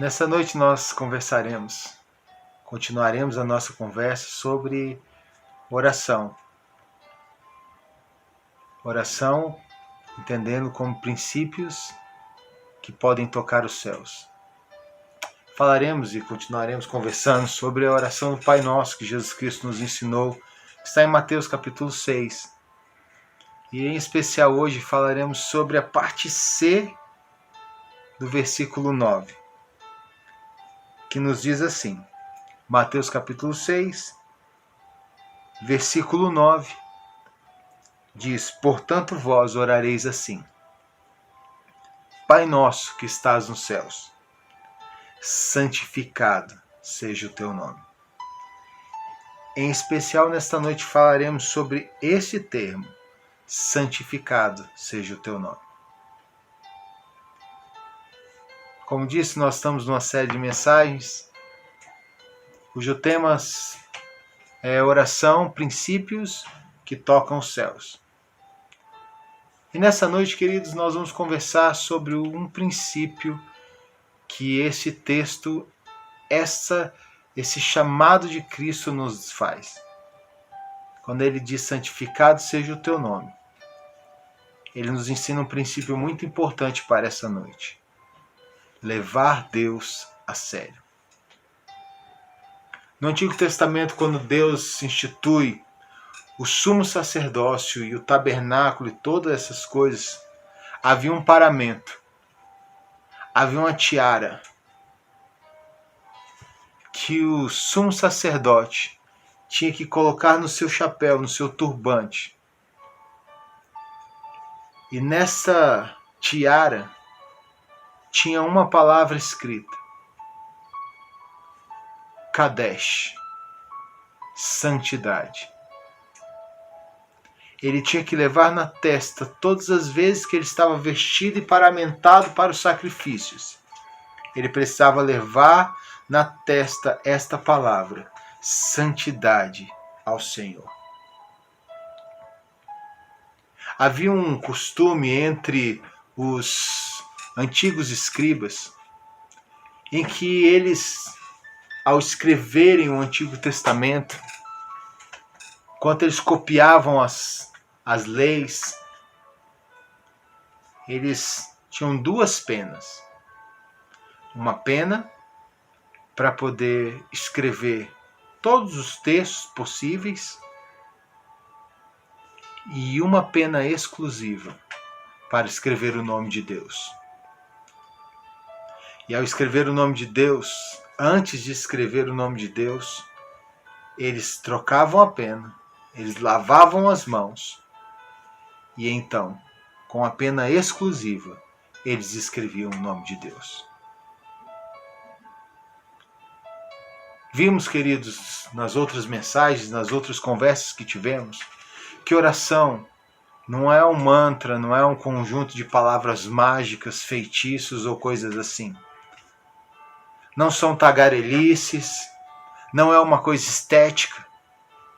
Nessa noite nós continuaremos a nossa conversa sobre oração. Oração, entendendo como princípios que podem tocar os céus. Falaremos e continuaremos conversando sobre a oração do Pai Nosso que Jesus Cristo nos ensinou, que está em Mateus capítulo 6. E em especial hoje falaremos sobre a parte C do versículo 9, que nos diz assim, Mateus capítulo 6, versículo 9, diz: Portanto vós orareis assim: Pai nosso que estás nos céus, santificado seja o teu nome. Em especial nesta noite falaremos sobre este termo, santificado seja o teu nome. Como disse, nós estamos numa série de mensagens cujo tema é oração, princípios que tocam os céus. E nessa noite, queridos, nós vamos conversar sobre um princípio que esse texto, esse chamado de Cristo nos faz. Quando ele diz santificado seja o teu nome, ele nos ensina um princípio muito importante para essa noite: levar Deus a sério. No Antigo Testamento, quando Deus institui o sumo sacerdócio e o tabernáculo e todas essas coisas, havia um paramento, havia uma tiara que o sumo sacerdote tinha que colocar no seu chapéu, no seu turbante. E nessa tiara tinha uma palavra escrita: Kadesh, santidade. Ele tinha que levar na testa todas as vezes que ele estava vestido e paramentado para os sacrifícios. Ele precisava levar na testa esta palavra: santidade ao Senhor. Havia um costume entre os antigos escribas em que eles, ao escreverem o Antigo Testamento, enquanto eles copiavam as leis, eles tinham duas penas. Uma pena para poder escrever todos os textos possíveis e uma pena exclusiva para escrever o nome de Deus. E ao escrever o nome de Deus, antes de escrever o nome de Deus, eles trocavam a pena, eles lavavam as mãos e então, com a pena exclusiva, eles escreviam o nome de Deus. Vimos, queridos, nas outras mensagens, nas outras conversas que tivemos, que oração não é um mantra, não é um conjunto de palavras mágicas, feitiços ou coisas assim. Não são tagarelices, não é uma coisa estética,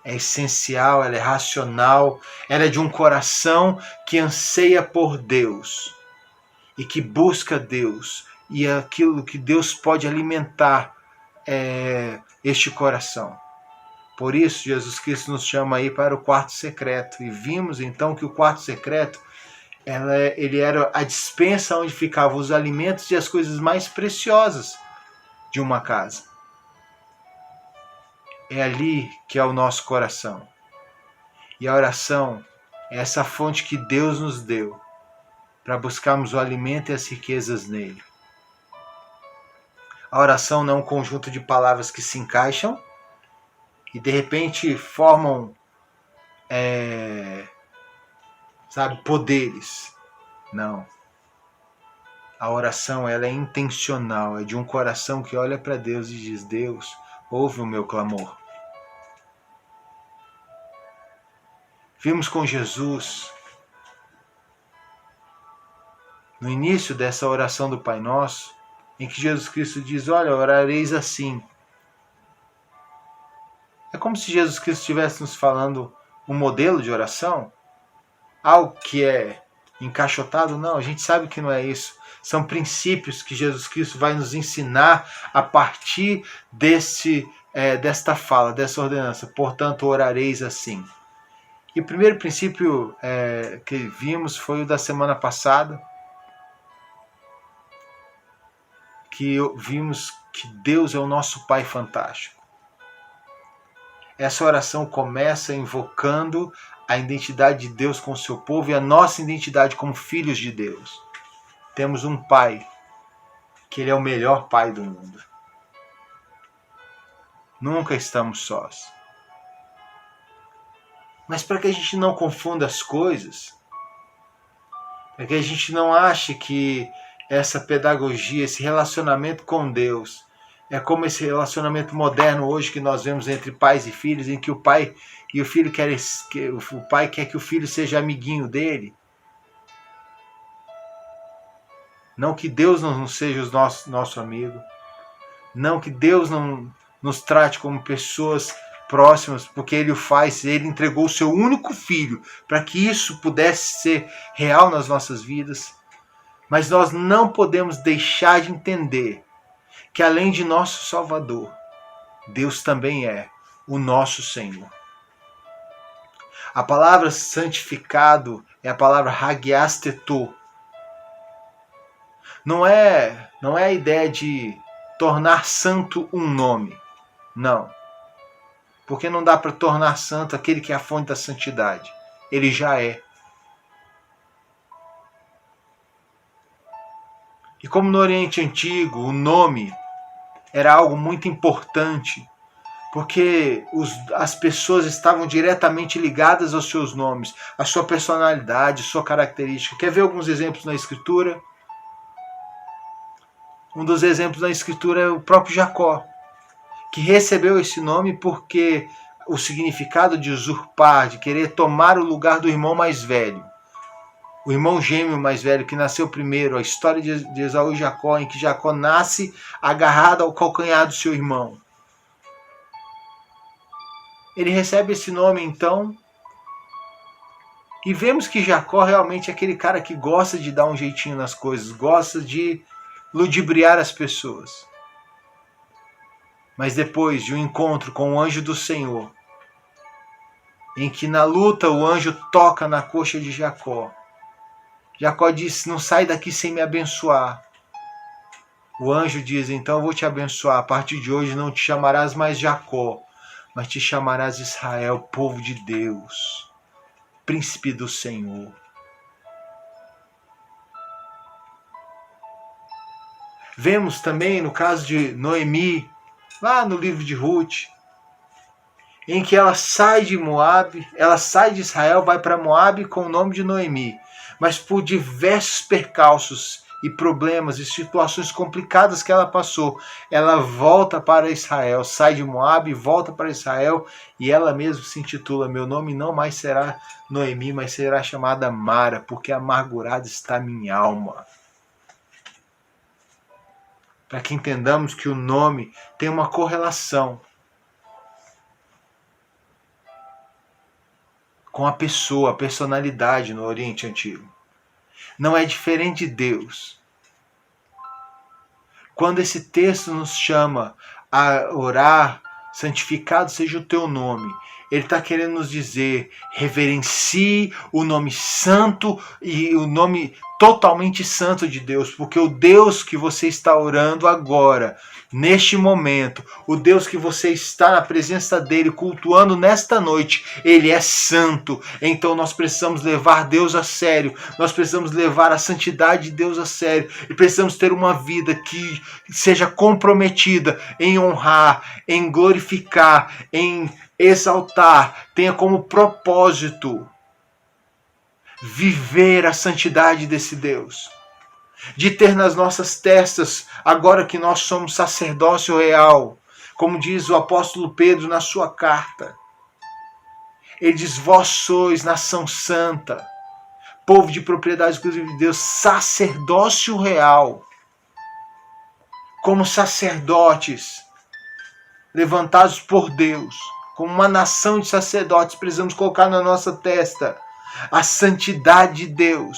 é essencial, ela é racional, ela é de um coração que anseia por Deus e que busca Deus e aquilo que Deus pode alimentar este coração. Por isso Jesus Cristo nos chama aí para o quarto secreto, e vimos então que o quarto secreto ele era a despensa onde ficavam os alimentos e as coisas mais preciosas de uma casa. É ali que é o nosso coração. E a oração é essa fonte que Deus nos deu para buscarmos o alimento e as riquezas nele. A oração não é um conjunto de palavras que se encaixam e de repente formam poderes. Não. A oração ela é intencional, é de um coração que olha para Deus e diz: Deus, ouve o meu clamor. Vimos com Jesus, no início dessa oração do Pai Nosso, em que Jesus Cristo diz: olha, orareis assim. É como se Jesus Cristo estivesse nos falando um modelo de oração, algo que é encaixotado. Não, a gente sabe que não é isso. São princípios que Jesus Cristo vai nos ensinar a partir desta fala, dessa ordenança. Portanto, orareis assim. E o primeiro princípio que vimos foi o da semana passada, que vimos que Deus é o nosso Pai fantástico. Essa oração começa invocando a identidade de Deus com o seu povo e a nossa identidade como filhos de Deus. Temos um Pai, que Ele é o melhor Pai do mundo. Nunca estamos sós. Mas para que a gente não confunda as coisas, para que a gente não ache que essa pedagogia, esse relacionamento com Deus, é como esse relacionamento moderno hoje que nós vemos entre pais e filhos, em que o pai e o filho o pai quer que o filho seja amiguinho dele. Não que Deus não seja o nosso amigo. Não que Deus não nos trate como pessoas próximas, porque Ele o faz. Ele entregou o seu único filho para que isso pudesse ser real nas nossas vidas. Mas nós não podemos deixar de entender que além de nosso Salvador, Deus também é o nosso Senhor. A palavra santificado é a palavra hagiasteto. Não é a ideia de tornar santo um nome. Não. Porque não dá para tornar santo aquele que é a fonte da santidade. Ele já é. E como no Oriente Antigo, o nome era algo muito importante, porque as pessoas estavam diretamente ligadas aos seus nomes, à sua personalidade, à sua característica. Quer ver alguns exemplos na Escritura? Um dos exemplos na Escritura é o próprio Jacó, que recebeu esse nome porque o significado de usurpar, de querer tomar o lugar do irmão mais velho. O irmão gêmeo mais velho que nasceu primeiro, a história de Esaú e Jacó, em que Jacó nasce agarrado ao calcanhar do seu irmão. Ele recebe esse nome então, e vemos que Jacó realmente é aquele cara que gosta de dar um jeitinho nas coisas, gosta de ludibriar as pessoas. Mas depois de um encontro com o anjo do Senhor, em que na luta o anjo toca na coxa de Jacó, Jacó diz: não sai daqui sem me abençoar. O anjo diz: então eu vou te abençoar. A partir de hoje não te chamarás mais Jacó, mas te chamarás Israel, povo de Deus, príncipe do Senhor. Vemos também no caso de Noemi, lá no livro de Ruth, em que ela sai de Moabe, ela sai de Israel, vai para Moabe com o nome de Noemi. Mas por diversos percalços e problemas e situações complicadas que ela passou, ela volta para Israel, sai de Moabe, volta para Israel, e ela mesma se intitula: meu nome não mais será Noemi, mas será chamada Mara, porque amargurada está minha alma. Para que entendamos que o nome tem uma correlação com a pessoa, a personalidade no Oriente Antigo. Não é diferente de Deus. Quando esse texto nos chama a orar, santificado seja o teu nome, ele está querendo nos dizer: reverencie o nome santo e o nome totalmente santo de Deus, porque o Deus que você está orando agora, neste momento, o Deus que você está na presença dele, cultuando nesta noite, ele é santo. Então nós precisamos levar Deus a sério, nós precisamos levar a santidade de Deus a sério, e precisamos ter uma vida que seja comprometida em honrar, em glorificar, em exaltar, tenha como propósito viver a santidade desse Deus, de ter nas nossas testas, agora que nós somos sacerdócio real, como diz o apóstolo Pedro na sua carta, ele diz: vós sois nação santa, povo de propriedade exclusiva de Deus, sacerdócio real, como sacerdotes levantados por Deus, como uma nação de sacerdotes, precisamos colocar na nossa testa a santidade de Deus,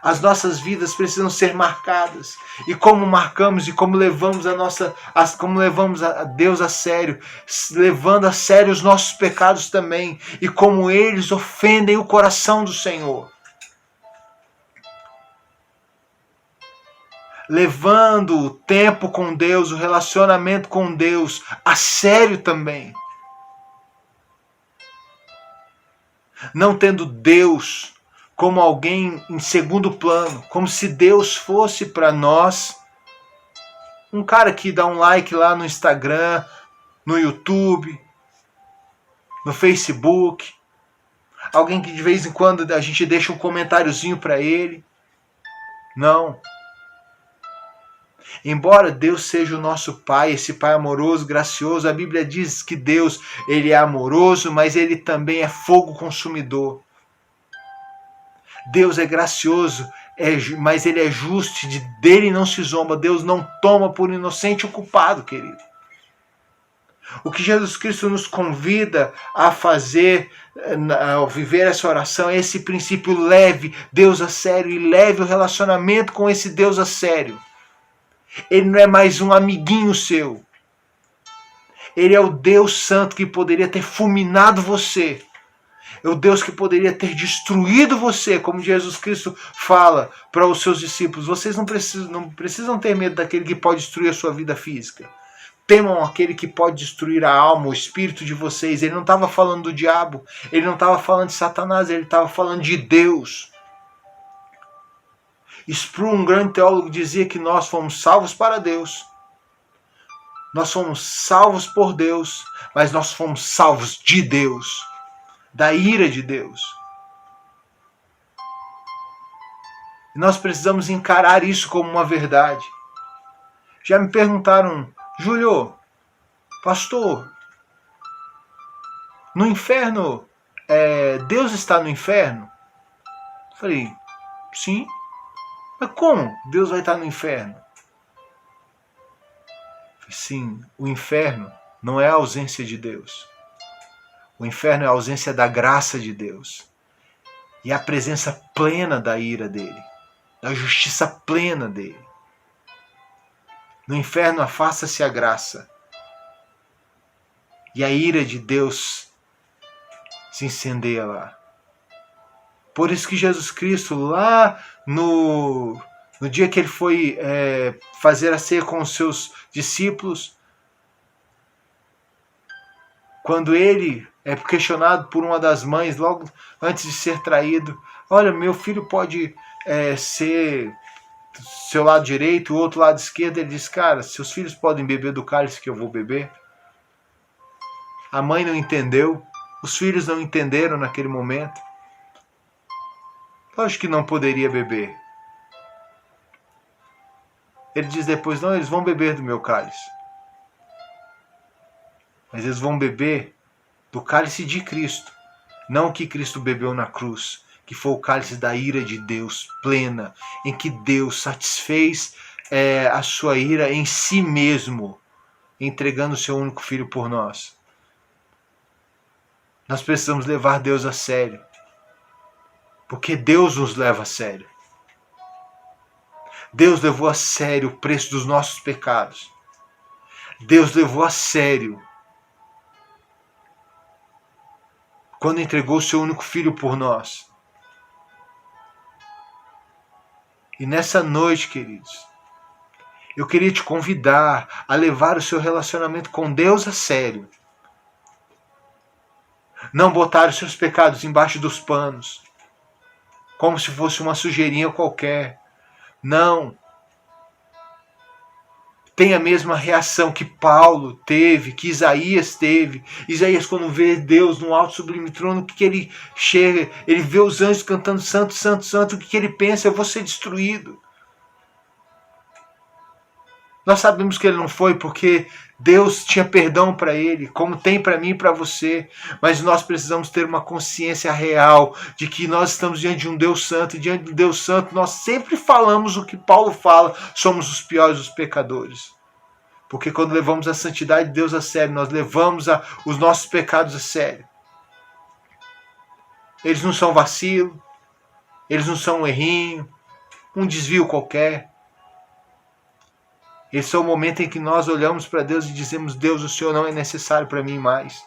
As nossas vidas precisam ser marcadas. E como marcamos e como levamos a Deus a sério, levando a sério os nossos pecados também, e como eles ofendem o coração do Senhor. Levando o tempo com Deus, o relacionamento com Deus a sério também. Não tendo Deus como alguém em segundo plano, como se Deus fosse para nós um cara que dá um like lá no Instagram, no YouTube, no Facebook, alguém que de vez em quando a gente deixa um comentáriozinho para ele. Não. Embora Deus seja o nosso Pai, esse Pai amoroso, gracioso, a Bíblia diz que Deus, ele é amoroso, mas ele também é fogo consumidor. Deus é gracioso, mas ele é justo, dele não se zomba. Deus não toma por inocente o culpado, querido. O que Jesus Cristo nos convida a fazer, ao viver essa oração, é esse princípio: leve Deus a sério e leve o relacionamento com esse Deus a sério. Ele não é mais um amiguinho seu. Ele é o Deus Santo que poderia ter fulminado você. É o Deus que poderia ter destruído você, como Jesus Cristo fala para os seus discípulos. Vocês não precisam ter medo daquele que pode destruir a sua vida física. Temam aquele que pode destruir a alma, o espírito de vocês. Ele não estava falando do diabo, ele não estava falando de Satanás, ele estava falando de Deus. Spurgeon, um grande teólogo, dizia que nós fomos salvos para Deus. Nós fomos salvos por Deus, mas nós fomos salvos de Deus, da ira de Deus. E nós precisamos encarar isso como uma verdade. Já me perguntaram: Júlio, pastor, no inferno, Deus está no inferno? Eu falei: sim. Mas como Deus vai estar no inferno? Sim, o inferno não é a ausência de Deus. O inferno é a ausência da graça de Deus. E a presença plena da ira dele. Da justiça plena dele. No inferno afasta-se a graça. E a ira de Deus se incendeia lá. Por isso que Jesus Cristo, lá no dia que ele foi fazer a ceia com os seus discípulos, quando ele é questionado por uma das mães, logo antes de ser traído: olha, meu filho pode ser do seu lado direito, o outro lado esquerdo. Ele diz: cara, seus filhos podem beber do cálice que eu vou beber? A mãe não entendeu, os filhos não entenderam naquele momento. Lógico que não poderia beber. Ele diz depois: não, eles vão beber do meu cálice. Mas eles vão beber do cálice de Cristo, não o que Cristo bebeu na cruz, que foi o cálice da ira de Deus plena, em que Deus satisfez a sua ira em si mesmo, entregando o seu único filho por nós. Nós precisamos levar Deus a sério, porque Deus nos leva a sério. Deus levou a sério o preço dos nossos pecados. Deus levou a sério quando entregou o seu único filho por nós. E nessa noite, queridos, eu queria te convidar a levar o seu relacionamento com Deus a sério. Não botar os seus pecados embaixo dos panos, como se fosse uma sujeirinha qualquer. Não. Tem a mesma reação que Paulo teve, que Isaías teve. Isaías, quando vê Deus no alto sublime trono, o que ele chega? Ele vê os anjos cantando santo, santo, santo. O que ele pensa? Eu vou ser destruído. Nós sabemos que ele não foi, porque Deus tinha perdão para ele, como tem para mim e para você. Mas nós precisamos ter uma consciência real de que nós estamos diante de um Deus Santo. E diante de Deus Santo, nós sempre falamos o que Paulo fala: somos os piores dos pecadores. Porque quando levamos a santidade de Deus a sério, nós levamos os nossos pecados a sério. Eles não são vacilo, eles não são um errinho, um desvio qualquer. Esse é o momento em que nós olhamos para Deus e dizemos: Deus, o Senhor não é necessário para mim mais.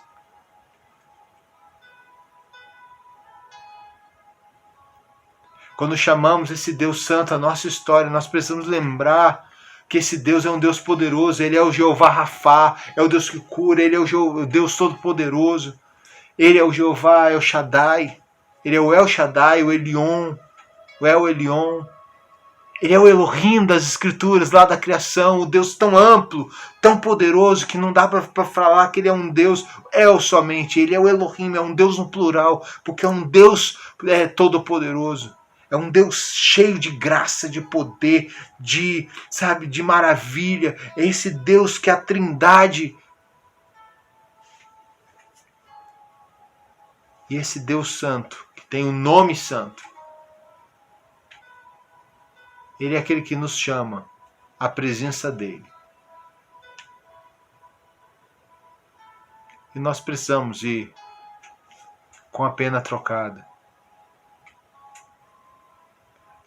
Quando chamamos esse Deus Santo à nossa história, nós precisamos lembrar que esse Deus é um Deus poderoso. Ele é o Jeová Rafá, é o Deus que cura, Ele é o Deus Todo-Poderoso. Ele é o Jeová El Shaddai, Ele é o El Shaddai, o Elion, o El Elyon. Ele é o Elohim das Escrituras, lá da criação, o Deus tão amplo, tão poderoso, que não dá para falar que Ele é um Deus El somente. Ele é o Elohim, é um Deus no plural, porque é um Deus todo-poderoso. É um Deus cheio de graça, de poder, de maravilha. É esse Deus que é a Trindade. E esse Deus Santo, que tem o nome santo, Ele é aquele que nos chama à presença dEle. E nós precisamos ir com a pena trocada.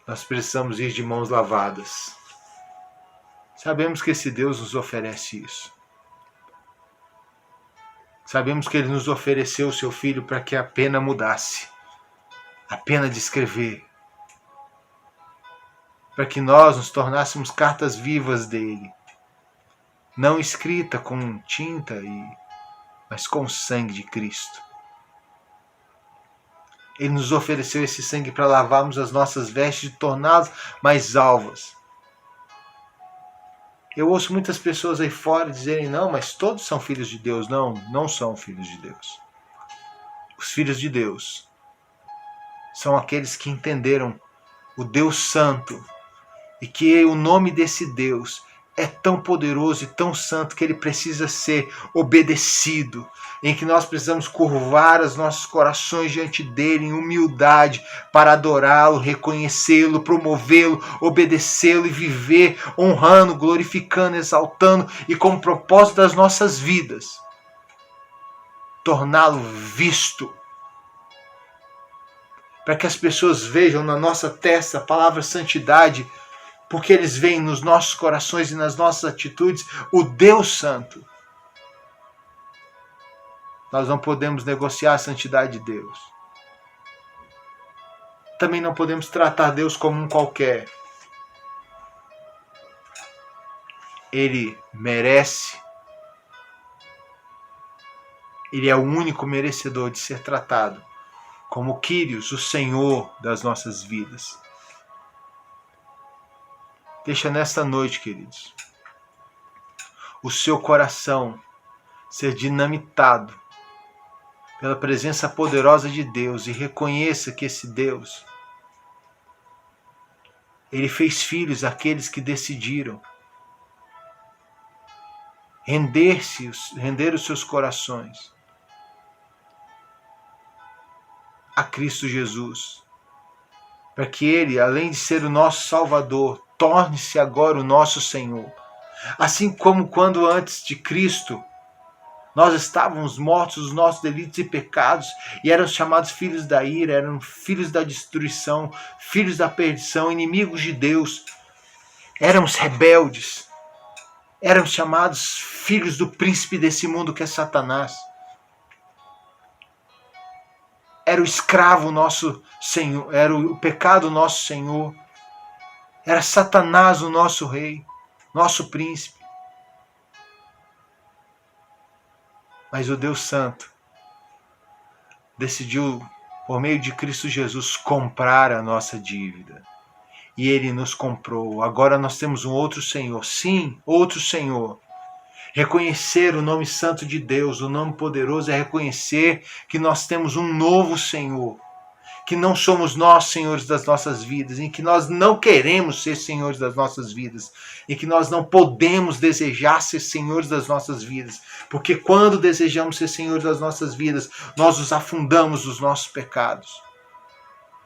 Nós precisamos ir de mãos lavadas. Sabemos que esse Deus nos oferece isso. Sabemos que Ele nos ofereceu o seu Filho para que a pena mudasse. A pena de escrever. Para que nós nos tornássemos cartas vivas dEle. Não escrita com tinta, mas com o sangue de Cristo. Ele nos ofereceu esse sangue para lavarmos as nossas vestes e torná-las mais alvas. Eu ouço muitas pessoas aí fora dizerem: não, mas todos são filhos de Deus. Não, não são filhos de Deus. Os filhos de Deus são aqueles que entenderam o Deus Santo e que o nome desse Deus é tão poderoso e tão santo que ele precisa ser obedecido, em que nós precisamos curvar os nossos corações diante dele em humildade para adorá-lo, reconhecê-lo, promovê-lo, obedecê-lo e viver honrando, glorificando, exaltando e como propósito das nossas vidas, torná-lo visto, para que as pessoas vejam na nossa testa a palavra santidade, porque eles veem nos nossos corações e nas nossas atitudes o Deus Santo. Nós não podemos negociar a santidade de Deus. Também não podemos tratar Deus como um qualquer. Ele merece. Ele é o único merecedor de ser tratado como o Kyrios, o Senhor das nossas vidas. Deixa nesta noite, queridos, o seu coração ser dinamitado pela presença poderosa de Deus e reconheça que esse Deus, Ele fez filhos àqueles que decidiram render os seus corações a Cristo Jesus, para que Ele, além de ser o nosso Salvador, torne-se agora o nosso Senhor. Assim como quando antes de Cristo nós estávamos mortos dos nossos delitos e pecados e éramos chamados filhos da ira, eram filhos da destruição, filhos da perdição, inimigos de Deus, éramos rebeldes, éramos chamados filhos do príncipe desse mundo que é Satanás. Era o escravo nosso Senhor, era o pecado nosso Senhor. Era Satanás o nosso rei, nosso príncipe. Mas o Deus Santo decidiu, por meio de Cristo Jesus, comprar a nossa dívida. E Ele nos comprou. Agora nós temos um outro Senhor. Sim, outro Senhor. Reconhecer o nome santo de Deus, o nome poderoso, é reconhecer que nós temos um novo Senhor. Que não somos nós senhores das nossas vidas, em que nós não queremos ser senhores das nossas vidas, em que nós não podemos desejar ser senhores das nossas vidas, porque quando desejamos ser senhores das nossas vidas, nós nos afundamos nos nossos pecados.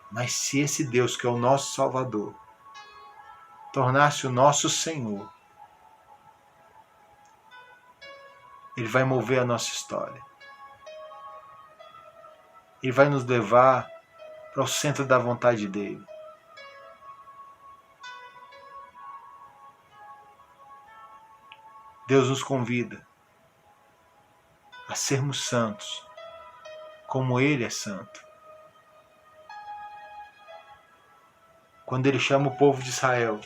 Mas se esse Deus que é o nosso Salvador tornar-se o nosso Senhor, Ele vai mover a nossa história. Ele vai nos levar para o centro da vontade dele. Deus nos convida a sermos santos, como Ele é santo. Quando Ele chama o povo de Israel,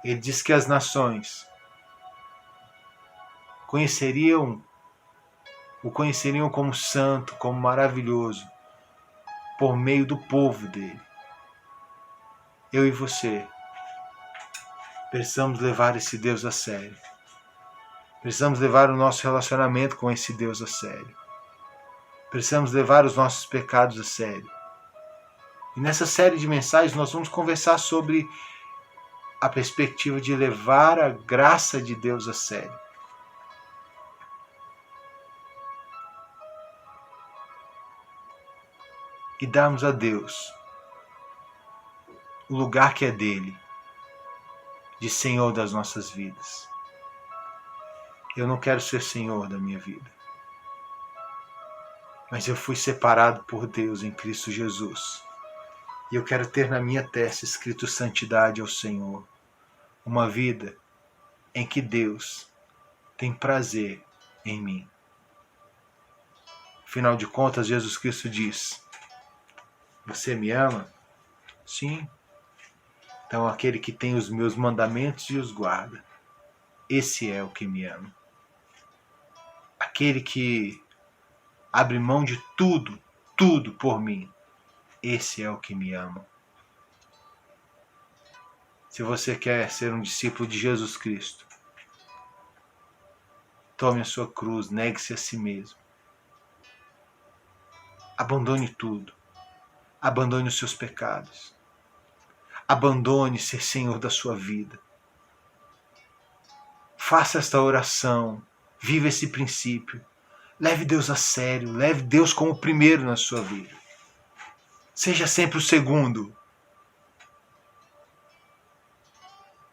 Ele diz que as nações o conheceriam como santo, como maravilhoso, por meio do povo dele. Eu e você precisamos levar esse Deus a sério. Precisamos levar o nosso relacionamento com esse Deus a sério. Precisamos levar os nossos pecados a sério. E nessa série de mensagens nós vamos conversar sobre a perspectiva de levar a graça de Deus a sério. E darmos a Deus o lugar que é dele, de Senhor das nossas vidas. Eu não quero ser Senhor da minha vida, mas eu fui separado por Deus em Cristo Jesus. E eu quero ter na minha testa escrito santidade ao Senhor. Uma vida em que Deus tem prazer em mim. Afinal de contas, Jesus Cristo diz: você me ama? Sim. Então aquele que tem os meus mandamentos e os guarda, esse é o que me ama. Aquele que abre mão de tudo por mim, esse é o que me ama. Se você quer ser um discípulo de Jesus Cristo, tome a sua cruz, negue-se a si mesmo. Abandone tudo. Abandone os seus pecados. Abandone ser Senhor da sua vida. Faça esta oração. Viva esse princípio. Leve Deus a sério. Leve Deus como o primeiro na sua vida. Seja sempre o segundo.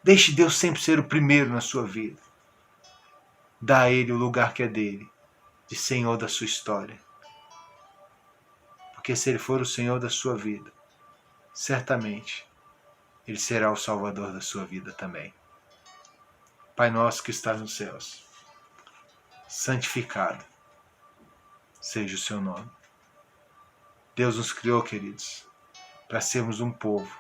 Deixe Deus sempre ser o primeiro na sua vida. Dá a Ele o lugar que é dele, de Senhor da sua história. Porque se Ele for o Senhor da sua vida, certamente Ele será o Salvador da sua vida também. Pai nosso que estás nos céus, santificado seja o seu nome. Deus nos criou, queridos, para sermos um povo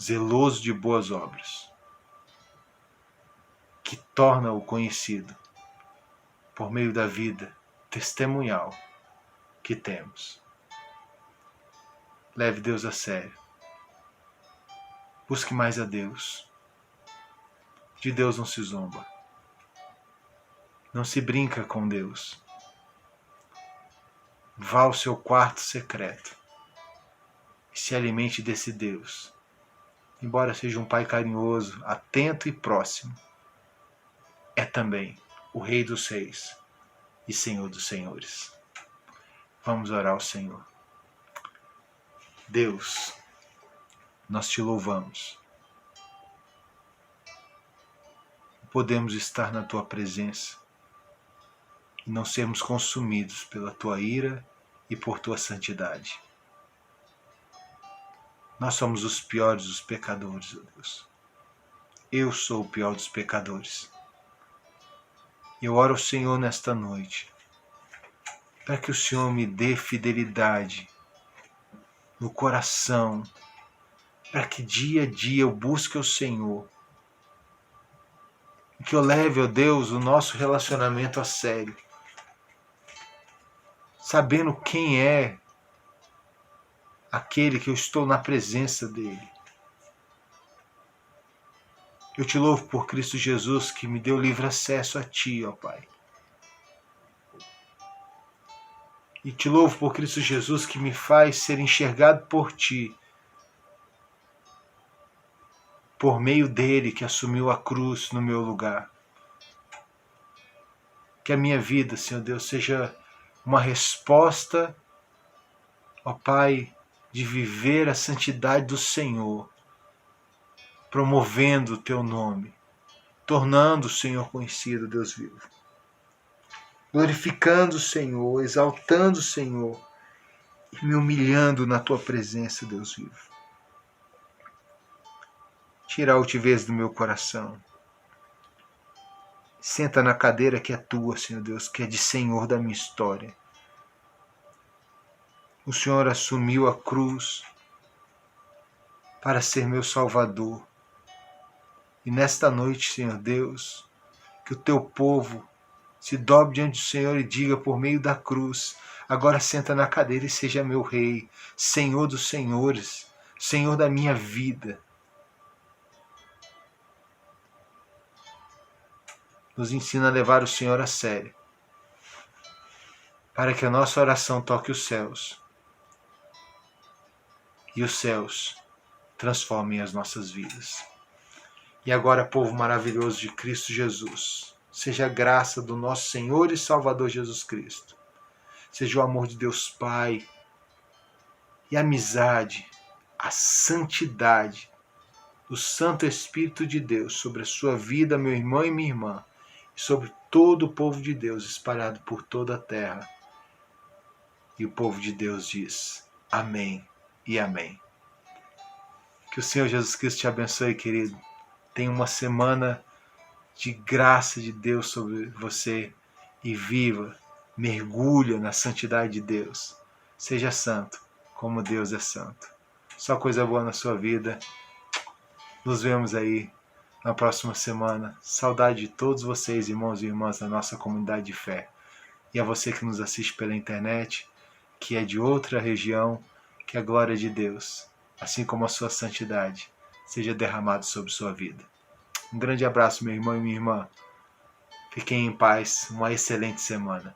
zeloso de boas obras, que torna-o conhecido por meio da vida testemunhal que temos. Leve Deus a sério. Busque mais a Deus. De Deus não se zomba. Não se brinca com Deus. Vá ao seu quarto secreto e se alimente desse Deus. Embora seja um Pai carinhoso, atento e próximo, é também o Rei dos Reis e Senhor dos Senhores. Vamos orar ao Senhor. Deus, nós te louvamos. Podemos estar na tua presença e não sermos consumidos pela tua ira e por tua santidade. Nós somos os piores dos pecadores, ó Deus. Eu sou o pior dos pecadores. Eu oro ao Senhor nesta noite, para que o Senhor me dê fidelidade no coração, para que dia a dia eu busque o Senhor, e que eu leve, ó Deus, o nosso relacionamento a sério, sabendo quem é aquele que eu estou na presença dele. Eu te louvo por Cristo Jesus, que me deu livre acesso a ti, ó Pai. E te louvo por Cristo Jesus, que me faz ser enxergado por ti, por meio dele que assumiu a cruz no meu lugar. Que a minha vida, Senhor Deus, seja uma resposta, ó Pai, de viver a santidade do Senhor, promovendo o teu nome, tornando o Senhor conhecido, Deus vivo, glorificando o Senhor, exaltando o Senhor e me humilhando na tua presença, Deus vivo. Tira a altivez do meu coração, Senta na cadeira que é tua, Senhor Deus, que é de Senhor da minha história. O Senhor assumiu a cruz para ser meu Salvador. E nesta noite, Senhor Deus, que o teu povo se dobre diante do Senhor e diga por meio da cruz: agora senta na cadeira e seja meu Rei, Senhor dos senhores, Senhor da minha vida. Nos ensina a levar o Senhor a sério, para que a nossa oração toque os céus e os céus transformem as nossas vidas. E agora, povo maravilhoso de Cristo Jesus, seja a graça do nosso Senhor e Salvador Jesus Cristo, seja o amor de Deus Pai e a amizade, a santidade do Santo Espírito de Deus sobre a sua vida, meu irmão e minha irmã, e sobre todo o povo de Deus espalhado por toda a terra. E o povo de Deus diz: amém e amém. Que o Senhor Jesus Cristo te abençoe, querido. Tenha uma semana de graça de Deus sobre você e viva, mergulha na santidade de Deus. Seja santo, como Deus é santo. Só coisa boa na sua vida. Nos vemos aí na próxima semana. Saudade de todos vocês, irmãos e irmãs da nossa comunidade de fé. E a você que nos assiste pela internet, que é de outra região, que a glória de Deus, assim como a sua santidade, seja derramado sobre sua vida. Um grande abraço, meu irmão e minha irmã. Fiquem em paz. Uma excelente semana.